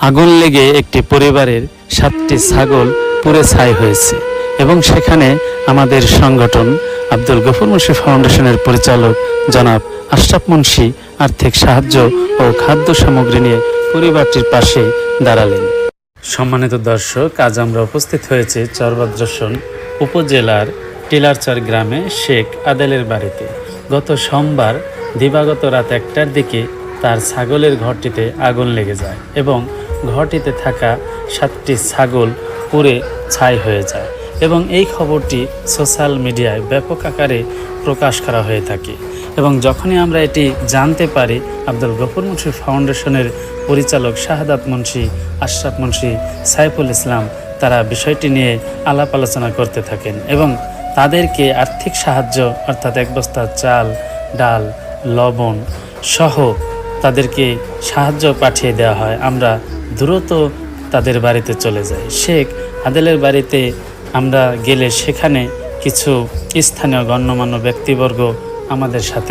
আগুন লেগে একটি পরিবারের 7টি ছাগল পুড়ে ছাই হয়েছে এবং সেখানে আমাদের সংগঠন আব্দুল গফুর মুন্সি ফাউন্ডেশনের পরিচালক জনাব আশরাফ মুন্সি আর্থিক সাহায্য ও খাদ্য সামগ্রী নিয়ে পরিবারটির পাশে দাঁড়ালেন। সম্মানিত দর্শক, আজ আমরা উপস্থিত হয়েছি চরভদ্রসন উপজেলার টিলারচর গ্রামে শেখ আদেলের বাড়িতে। গত সোমবার দিবাগত রাত 1টার দিকে তার ছাগলের ঘরটিতে আগুন লেগে যায় এবং ঘরটিতে থাকা 7টি ছাগল পুড়ে ছাই হয়ে যায় এবং এই খবরটি সোশ্যাল মিডিয়ায় ব্যাপক আকারে প্রকাশ করা হয়ে থাকে। এবং যখনই আমরা এটি জানতে পারি, আব্দুল গফুর মুন্সি ফাউন্ডেশনের পরিচালক শাহাদাত মুন্সি, আশরাফ মুন্সি, সাইফুল ইসলাম তারা বিষয়টি নিয়ে আলাপ আলোচনা করতে থাকেন এবং তাদেরকে আর্থিক সাহায্য অর্থাৎ 1 বস্তা চাল, ডাল, লবণ সহ তাদেরকে সাহায্য পাঠিয়ে দেওয়া হয়। আমরা দ্রুত তাদের বাড়িতে চলে যাই। শেখ আদেলের বাড়িতে আমরা গেলে সেখানে কিছু স্থানীয় গণ্যমান্য ব্যক্তিবর্গ আমাদের সাথে